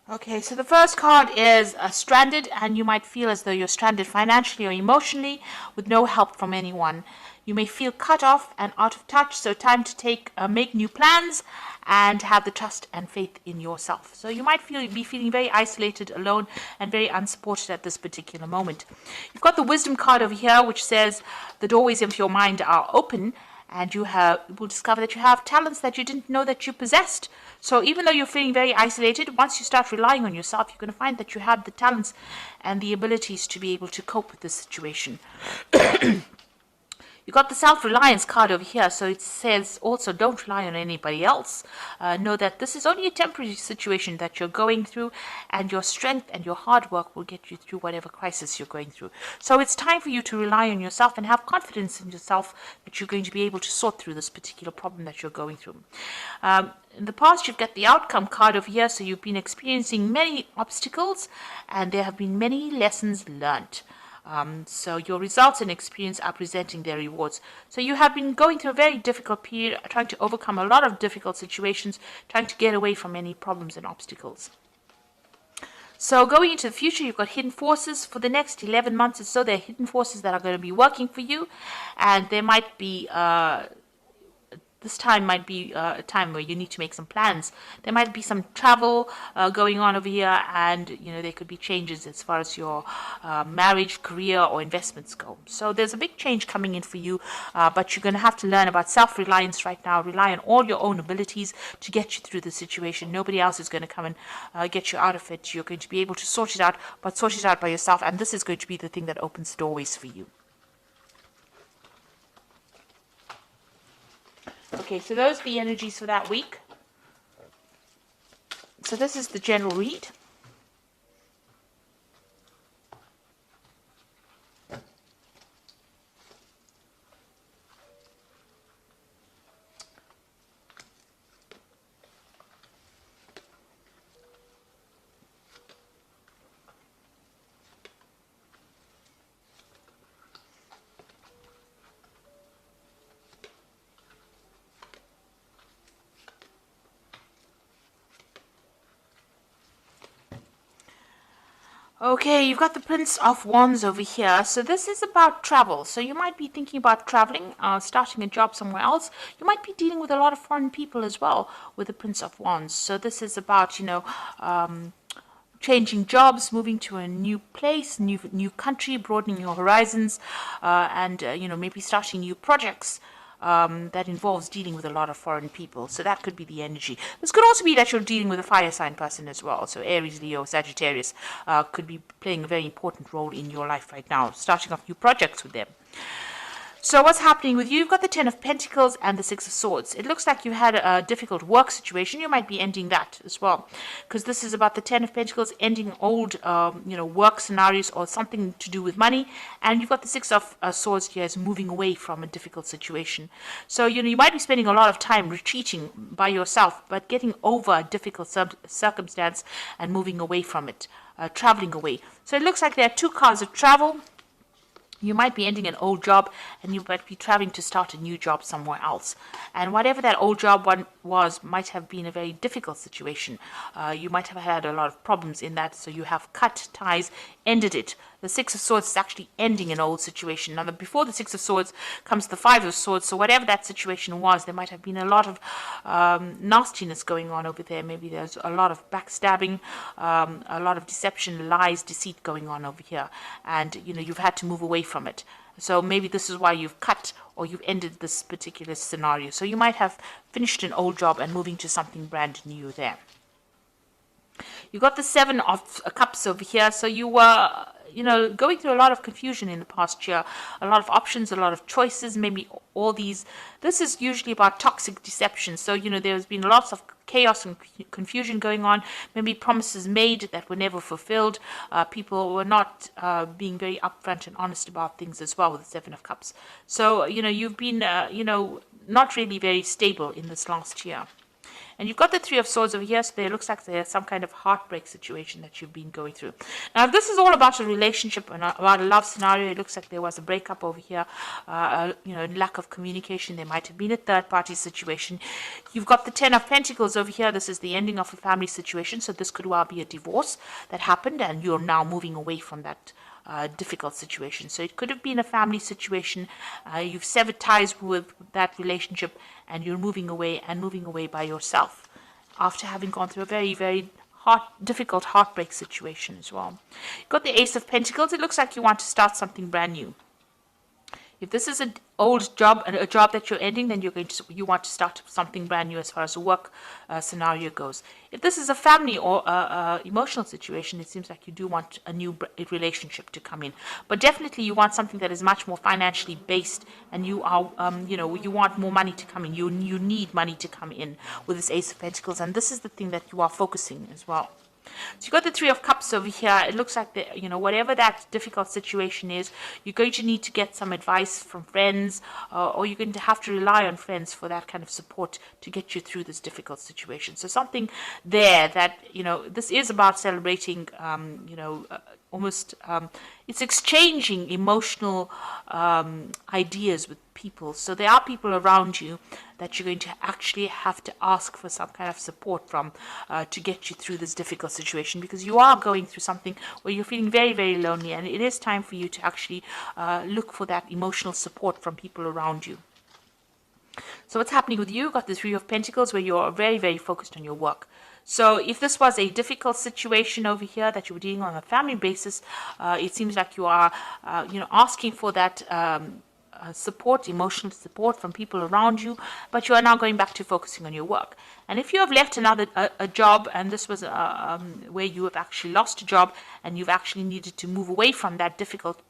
Okay, so the first card is stranded, and you might feel as though you're stranded financially or emotionally with no help from anyone. You may feel cut off and out of touch, so time to make new plans and have the trust and faith in yourself. So you might be feeling very isolated, alone, and very unsupported at this particular moment. You've got the wisdom card over here, which says the doorways of your mind are open, and you will discover that you have talents that you didn't know that you possessed. So even though you're feeling very isolated, once you start relying on yourself, you're going to find that you have the talents and the abilities to be able to cope with this situation. You got the self-reliance card over here, so it says also don't rely on anybody else. Know that this is only a temporary situation that you're going through, and your strength and your hard work will get you through whatever crisis you're going through. So it's time for you to rely on yourself and have confidence in yourself that you're going to be able to sort through this particular problem that you're going through. In the past, you've got the outcome card over here, so you've been experiencing many obstacles, and there have been many lessons learned. So your results and experience are presenting their rewards. So you have been going through a very difficult period, trying to overcome a lot of difficult situations, trying to get away from any problems and obstacles. So going into the future, you've got hidden forces. For the next 11 months or so, there are hidden forces that are going to be working for you, and there might be this time might be a time where you need to make some plans. There might be some travel going on over here, and there could be changes as far as your marriage, career, or investments go. So there's a big change coming in for you, but you're going to have to learn about self-reliance right now. Rely on all your own abilities to get you through the situation. Nobody else is going to come and get you out of it. You're going to be able to sort it out, but sort it out by yourself, and this is going to be the thing that opens doorways for you. Okay, so those are the energies for that week. So this is the general read. Okay, you've got the Prince of Wands over here. So this is about travel. So you might be thinking about traveling, starting a job somewhere else. You might be dealing with a lot of foreign people as well with the Prince of Wands. So this is about, changing jobs, moving to a new place, new country, broadening your horizons, and maybe starting new projects. That involves dealing with a lot of foreign people. So that could be the energy. This could also be that you're dealing with a fire sign person as well. So Aries, Leo, Sagittarius could be playing a very important role in your life right now, starting off new projects with them. So what's happening with you? You've got the Ten of Pentacles and the Six of Swords. It looks like you had a difficult work situation. You might be ending that as well, because this is about the Ten of Pentacles ending old, work scenarios or something to do with money. And you've got the Six of Swords here as moving away from a difficult situation. So, you might be spending a lot of time retreating by yourself, but getting over a difficult circumstance and moving away from it, traveling away. So it looks like there are two cards of travel. You might be ending an old job, and you might be traveling to start a new job somewhere else. And whatever that old job was might have been a very difficult situation. You might have had a lot of problems in that, so you have cut ties, ended it. The Six of Swords is actually ending an old situation. Now, before the Six of Swords comes the Five of Swords, so whatever that situation was, there might have been a lot of nastiness going on over there. Maybe there's a lot of backstabbing, a lot of deception, lies, deceit going on over here. And, you've had to move away from it. So maybe this is why you've cut or you've ended this particular scenario. So you might have finished an old job and moving to something brand new there. You got the Seven of Cups over here. So you were, going through a lot of confusion in the past year, a lot of options, a lot of choices, maybe all these. This is usually about toxic deception. So, there's been lots of chaos and confusion going on, maybe promises made that were never fulfilled. People were not being very upfront and honest about things as well with the Seven of Cups. So, you've been, not really very stable in this last year. And you've got the Three of Swords over here, so there looks like there's some kind of heartbreak situation that you've been going through. Now, if this is all about a relationship and about a love scenario, it looks like there was a breakup over here, lack of communication. There might have been a third-party situation. You've got the Ten of Pentacles over here. This is the ending of a family situation, so this could well be a divorce that happened, and you're now moving away from that difficult situation. So it could have been a family situation. You've severed ties with that relationship, and you're moving away by yourself after having gone through a very, very difficult heartbreak situation as well. You've got the Ace of Pentacles. It looks like you want to start something brand new. If this is an old job, a job that you're ending, then you want to start something brand new as far as the work scenario goes. If this is a family or emotional situation, it seems like you do want a new relationship to come in. But definitely, you want something that is much more financially based, and you are, you want more money to come in. You need money to come in with this Ace of Pentacles, and this is the thing that you are focusing as well. So you've got the Three of Cups over here. It looks like whatever that difficult situation is, you're going to need to get some advice from friends, or you're going to have to rely on friends for that kind of support to get you through this difficult situation. So something there that, this is about celebrating, almost, it's exchanging emotional ideas with people. So there are people around you that you're going to actually have to ask for some kind of support from to get you through this difficult situation, because you are going through something where you're feeling very, very lonely, and it is time for you to actually look for that emotional support from people around you. So what's happening with you? You've got the Three of Pentacles, where you're very, very focused on your work. So if this was a difficult situation over here that you were dealing on a family basis, it seems like you are, asking for that support, emotional support from people around you, but you are now going back to focusing on your work. And if you have left a job, and this was where you have actually lost a job, and you've actually needed to move away from that difficult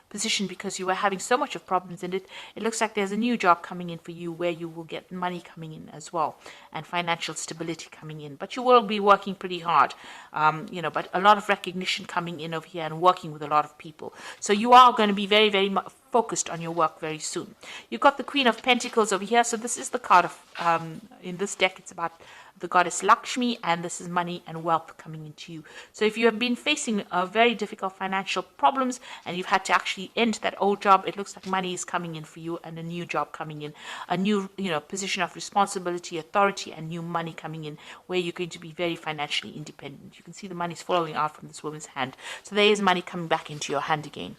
position because you were having so much of problems in it, it looks like there's a new job coming in for you where you will get money coming in as well, and financial stability coming in. But you will be working pretty hard, but a lot of recognition coming in over here, and working with a lot of people. So you are going to be very, very focused on your work very soon. You've got the Queen of Pentacles over here. So this is the card of, in this deck, it's about the goddess Lakshmi, and this is money and wealth coming into you. So if you have been facing very difficult financial problems, and you've had to actually end that old job, it looks like money is coming in for you, and a new job coming in, a new position of responsibility, authority, and new money coming in, where you're going to be very financially independent. You can see the money's flowing out from this woman's hand. So there is money coming back into your hand again.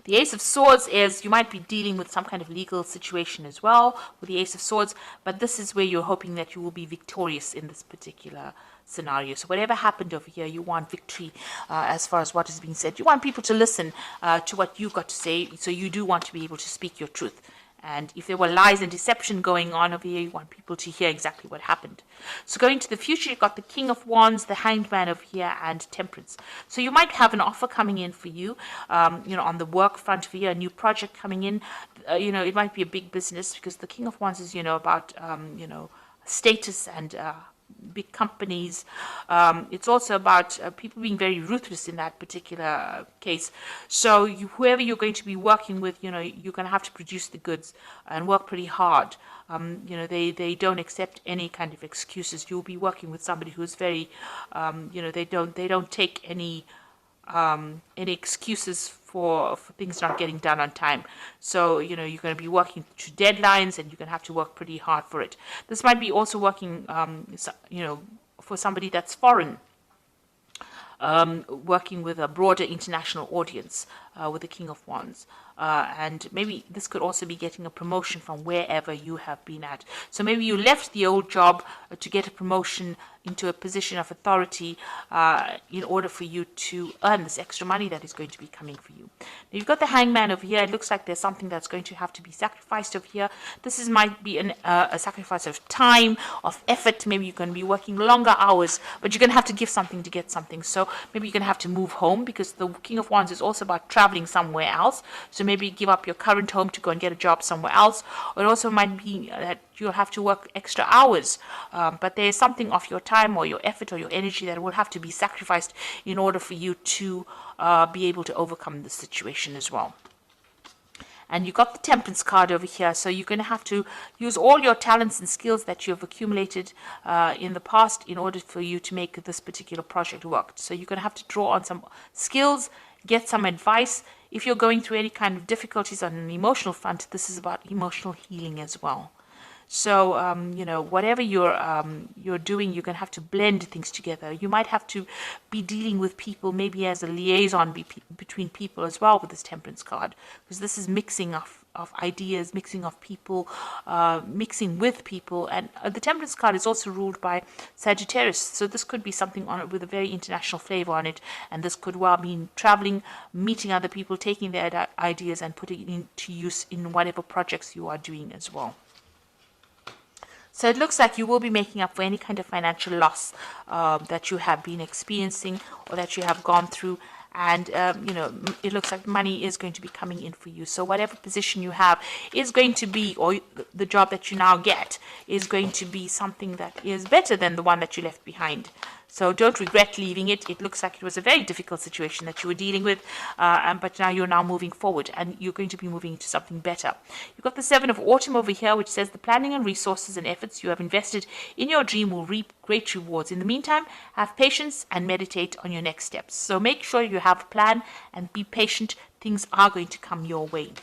The Ace of Swords is, you might be dealing with some kind of legal situation as well with the Ace of Swords, but this is where you're hoping that you will be victorious in this particular scenario. So whatever happened over here, you want victory as far as what is being said. You want people to listen to what you've got to say, so you do want to be able to speak your truth. And if there were lies and deception going on over here, you want people to hear exactly what happened. So going to the future, you've got the King of Wands, the Hanged Man over here, and Temperance. So you might have an offer coming in for you, on the work front for you, a new project coming in. It might be a big business, because the King of Wands is, about, status and big companies. It's also about people being very ruthless in that particular case. So whoever you're going to be working with, you're going to have to produce the goods and work pretty hard. They don't accept any kind of excuses. You'll be working with somebody who's very, they don't take any excuses for things not getting done on time. So, you're going to be working to deadlines, and you're going to have to work pretty hard for it. This might be also working, for somebody that's foreign, working with a broader international audience with the King of Wands. And maybe this could also be getting a promotion from wherever you have been at. So maybe you left the old job to get a promotion into a position of authority in order for you to earn this extra money that is going to be coming for you. Now you've got the Hangman over here. It looks like there's something that's going to have to be sacrificed over here. This might be a sacrifice of time, of effort. Maybe you're going to be working longer hours, but you're going to have to give something to get something. So maybe you're going to have to move home, because the King of Wands is also about traveling somewhere else. So maybe give up your current home to go and get a job somewhere else. Or it also might be that you'll have to work extra hours, but there is something of your time or your effort or your energy that will have to be sacrificed in order for you to be able to overcome the situation as well. And you got the Temperance card over here, so you're going to have to use all your talents and skills that you have accumulated in the past in order for you to make this particular project work. So you're going to have to draw on some skills, get some advice. If you're going through any kind of difficulties on an emotional front, this is about emotional healing as well. So, whatever you're doing, you're going to have to blend things together. You might have to be dealing with people, maybe as a liaison between people as well with this Temperance card, because this is mixing of ideas, mixing of people, mixing with people. And the Temperance card is also ruled by Sagittarius, so this could be something on it with a very international flavor on it, and this could well mean traveling, meeting other people, taking their ideas and putting it into use in whatever projects you are doing as well. So it looks like you will be making up for any kind of financial loss that you have been experiencing or that you have gone through. And, it looks like money is going to be coming in for you. So whatever position you have is going to be, or the job that you now get is going to be something that is better than the one that you left behind. So don't regret leaving it. It looks like it was a very difficult situation that you were dealing with, but now you're now moving forward and you're going to be moving into something better. You've got the Seven of Autumn over here, which says the planning and resources and efforts you have invested in your dream will reap great rewards. In the meantime, have patience and meditate on your next steps. So make sure you have a plan and be patient. Things are going to come your way.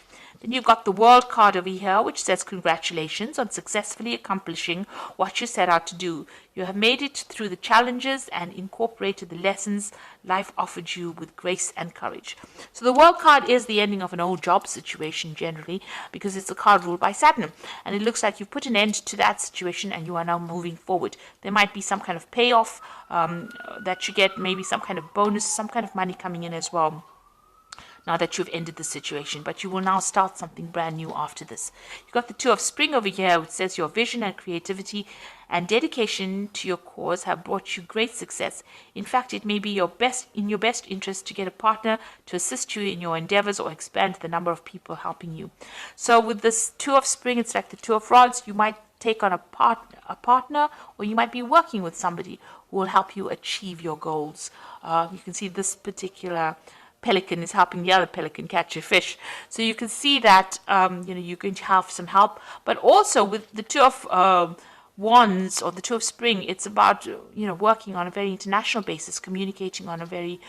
Then you've got the World card over here, which says congratulations on successfully accomplishing what you set out to do. You have made it through the challenges and incorporated the lessons life offered you with grace and courage. So the World card is the ending of an old job situation generally, because it's a card ruled by Saturn. And it looks like you've put an end to that situation and you are now moving forward. There might be some kind of payoff that you get, maybe some kind of bonus, some kind of money coming in as well, now that you've ended the situation, but you will now start something brand new after this. You've got the Two of Spring over here, which says your vision and creativity and dedication to your cause have brought you great success. In fact, it may be in your best interest to get a partner to assist you in your endeavors or expand the number of people helping you. So with this Two of Spring, it's like the Two of Rods. You might take on a partner, or you might be working with somebody who will help you achieve your goals. You can see this particular pelican is helping the other pelican catch a fish. So you can see that you're going to have some help. But also with the Two of Wands or the Two of Spring, it's about working on a very international basis, communicating on a very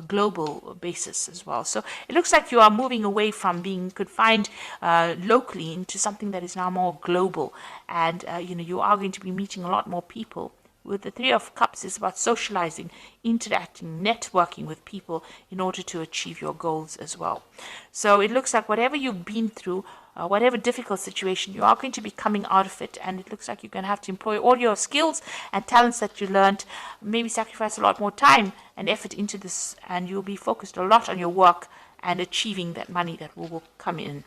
global basis as well. So it looks like you are moving away from being confined locally into something that is now more global, and you are going to be meeting a lot more people. With the Three of Cups, it's about socializing, interacting, networking with people in order to achieve your goals as well. So it looks like whatever you've been through, whatever difficult situation, you are going to be coming out of it. And it looks like you're going to have to employ all your skills and talents that you learned, maybe sacrifice a lot more time and effort into this, and you'll be focused a lot on your work and achieving that money that will come in.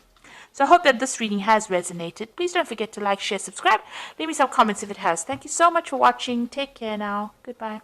So I hope that this reading has resonated. Please don't forget to like, share, subscribe. Leave me some comments if it has. Thank you so much for watching. Take care now. Goodbye.